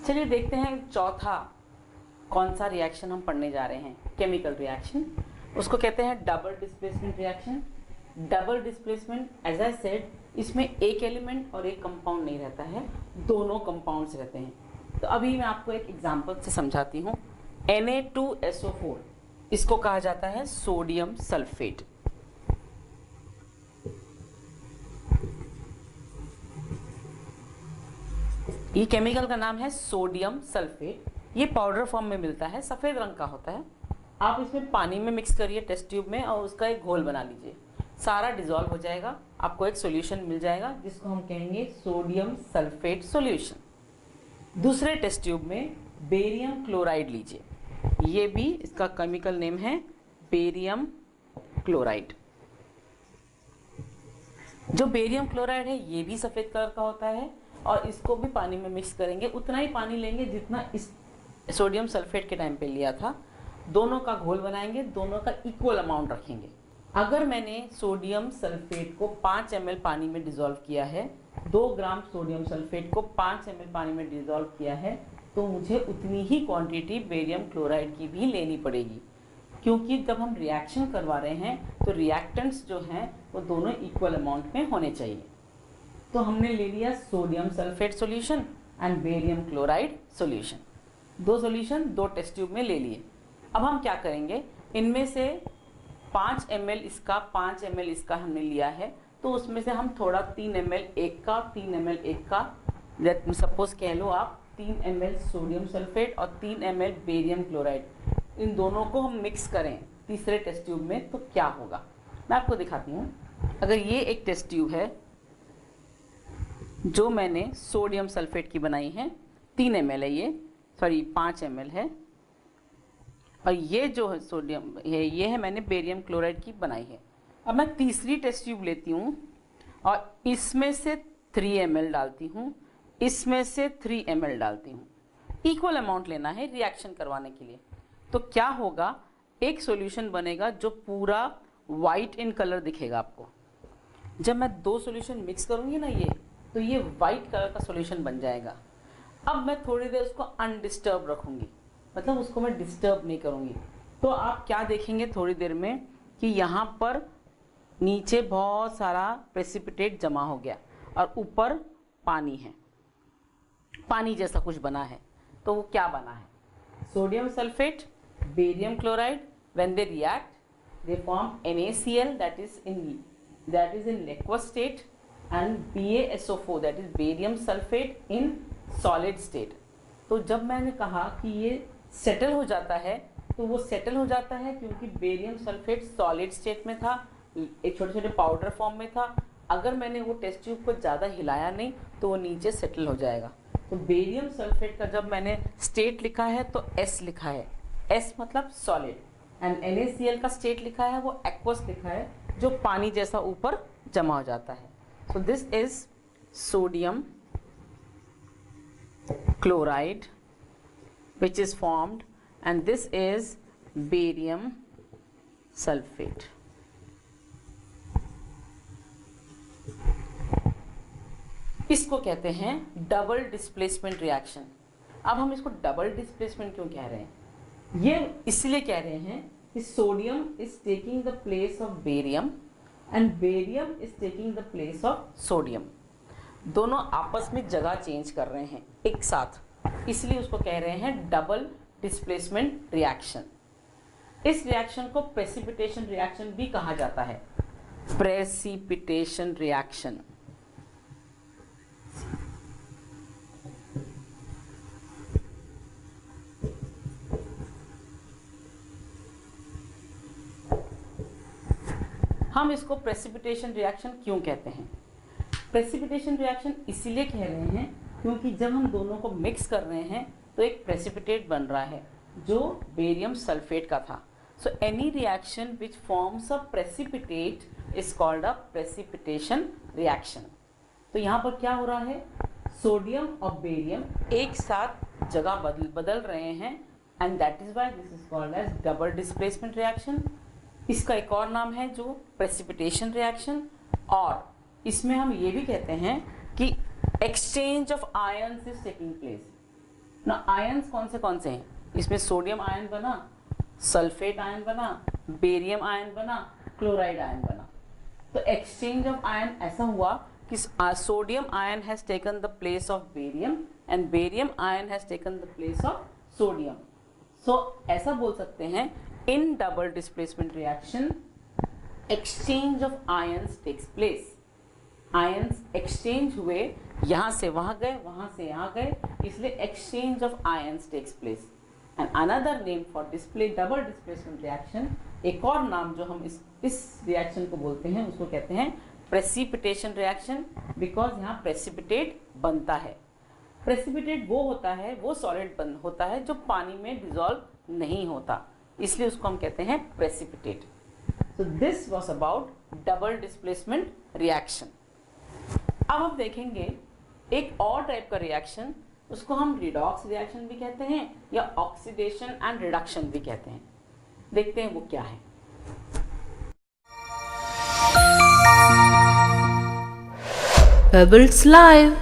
चलिए देखते हैं चौथा कौन सा रिएक्शन हम पढ़ने जा रहे हैं, केमिकल रिएक्शन। उसको कहते हैं double displacement reaction. Double displacement as I said, इसमें एक एलिमेंट और एक कंपाउंड नहीं रहता है, दोनों कंपाउंड्स रहते हैं। तो अभी मैं आपको एक एग्जांपल से समझाती हूँ। Na2SO4 इसको कहा जाता है सोडियम सल्फेट। ये केमिकल का नाम है सोडियम सल्फेट। ये पाउडर फॉर्म में मिलता है, सफ़ेद रंग का होता है। आप इसमें पानी में मिक्स करिए टेस्ट ट्यूब में और उसका एक घोल बना लीजिए, सारा डिजॉल्व हो जाएगा, आपको एक सॉल्यूशन मिल जाएगा जिसको हम कहेंगे सोडियम सल्फेट सॉल्यूशन। दूसरे टेस्ट ट्यूब में बेरियम क्लोराइड लीजिए, ये भी इसका केमिकल नेम है बेरियम क्लोराइड। जो बेरियम क्लोराइड है ये भी सफ़ेद कलर का होता है और इसको भी पानी में मिक्स करेंगे, उतना ही पानी लेंगे जितना इस सोडियम सल्फेट के टाइम पे लिया था। दोनों का घोल बनाएंगे, दोनों का इक्वल अमाउंट रखेंगे। अगर मैंने सोडियम सल्फेट को 5 ml पानी में डिज़ोल्व किया है, 2 ग्राम सोडियम सल्फेट को 5 ml पानी में डिज़ोल्व किया है, तो मुझे उतनी ही क्वांटिटी बेरियम क्लोराइड की भी लेनी पड़ेगी, क्योंकि जब हम रिएक्शन करवा रहे हैं तो रिएक्टेंट्स जो हैं वो दोनों इक्वल अमाउंट में होने चाहिए। तो हमने ले लिया sodium sulphate solution and barium chloride solution. 2 solution 2 test tube में ले लिए। अब हम क्या करेंगे, इनमें से 5 ml इसका 5 ml इसका हमने लिया है, तो उसमें से हम थोड़ा 3 ml एक का 3 ml एक का, सपोज कह लो आप 3 ml सोडियम सल्फेट और 3 ml बेरियम क्लोराइड, इन दोनों को हम मिक्स करें तीसरे टेस्ट ट्यूब में तो क्या होगा, मैं आपको दिखाती हूँ। अगर ये एक टेस्ट ट्यूब है जो मैंने सोडियम सल्फेट की बनाई है, 3 ml है ये, सॉरी 5 ml है, और ये जो है सोडियम है, ये है मैंने बेरियम क्लोराइड की बनाई है। अब मैं तीसरी टेस्ट ट्यूब लेती हूँ और इसमें से 3 ml डालती हूँ, इसमें से 3 ml डालती हूँ। इक्वल अमाउंट लेना है रिएक्शन करवाने के लिए। तो क्या होगा, एक सॉल्यूशन बनेगा जो पूरा वाइट इन कलर दिखेगा आपको। जब मैं 2 सॉल्यूशन मिक्स करूँगी ना ये, तो ये वाइट कलर का सॉल्यूशन बन जाएगा। अब मैं थोड़ी देर उसको अनडिस्टर्ब रखूँगी, मतलब उसको मैं डिस्टर्ब नहीं करूँगी। तो आप क्या देखेंगे थोड़ी देर में कि यहाँ पर नीचे बहुत सारा प्रेसिपिटेट जमा हो गया और ऊपर पानी है, पानी जैसा कुछ बना है। तो वो क्या बना है, sodium sulphate, barium chloride, when they react they form NaCl that is in liquid state and BaSO4 that is barium sulfate in solid state। तो जब मैंने कहा कि ये सेटल हो जाता है, तो वो सेटल हो जाता है क्योंकि बेरियम सल्फेट सॉलिड स्टेट में था, एक छोटे छोटे पाउडर फॉर्म में था। अगर मैंने वो टेस्ट ट्यूब को ज़्यादा हिलाया नहीं तो वो नीचे सेटल हो जाएगा। तो बेरियम सल्फेट का जब मैंने स्टेट लिखा है तो S लिखा है, S मतलब सॉलिड, एंड NaCl का स्टेट लिखा है वो एक्वस लिखा है, जो पानी जैसा ऊपर जमा हो जाता है। So this is sodium chloride which is formed and this is barium sulfate। इसको कहते हैं डबल डिस्प्लेसमेंट रिएक्शन। अब हम इसको डबल डिस्प्लेसमेंट क्यों कह रहे हैं, ये इसलिए कह रहे हैं कि sodium is taking the place of barium and barium is taking the place of sodium. दोनों आपस में जगह चेंज कर रहे हैं एक साथ, इसलिए उसको कह रहे हैं डबल डिस्प्लेसमेंट रिएक्शन। इस रिएक्शन को प्रेसिपिटेशन रिएक्शन भी कहा जाता है, प्रेसिपिटेशन रिएक्शन। हम इसको प्रेसिपिटेशन रिएक्शन क्यों कहते हैं, प्रेसिपिटेशन रिएक्शन इसीलिए कह रहे हैं क्योंकि जब हम दोनों को मिक्स कर रहे हैं तो एक प्रेसिपिटेट बन रहा है जो बेरियम सल्फेट का था। So any reaction which forms a precipitate is called a precipitation reaction. तो यहाँ पर क्या हो रहा है, सोडियम और बेरियम एक साथ जगह बदल रहे हैं and that is why this is called as double displacement reaction. इसका एक और नाम है जो प्रेसिपिटेशन रिएक्शन, और इसमें हम ये भी कहते हैं कि exchange of ions is taking place. ना आयंस कौन से हैं, इसमें सोडियम आयन बना, सल्फेट आयन बना, बेरियम आयन बना, क्लोराइड आयन बना। तो एक्सचेंज ऑफ आयन ऐसा हुआ कि sodium ion has taken the place of barium and barium ion has taken the place of sodium. So ऐसा बोल सकते हैं in double displacement reaction exchange of ions takes place. Ions exchange हुए, यहां से वहां गए, वहां से यहां गए, इसलिए exchange of ions takes place. And another name for double displacement reaction, एक और नाम जो हम इस रिएक्शन को बोलते हैं उसको कहते हैं प्रेसिपिटेशन रिएक्शन, बिकॉज यहाँ प्रेसिपिटेट बनता है। प्रेसिपिटेट वो होता है, वो सॉलिड होता है जो पानी में डिसॉल्व नहीं होता, इसलिए उसको हम कहते हैं precipitate. So this was about double displacement reaction. अब हम देखेंगे एक और टाइप का रिएक्शन, उसको हम रिडॉक्स रिएक्शन भी कहते हैं या ऑक्सीडेशन एंड रिडक्शन भी कहते हैं। देखते हैं वो क्या है। Pebbles Live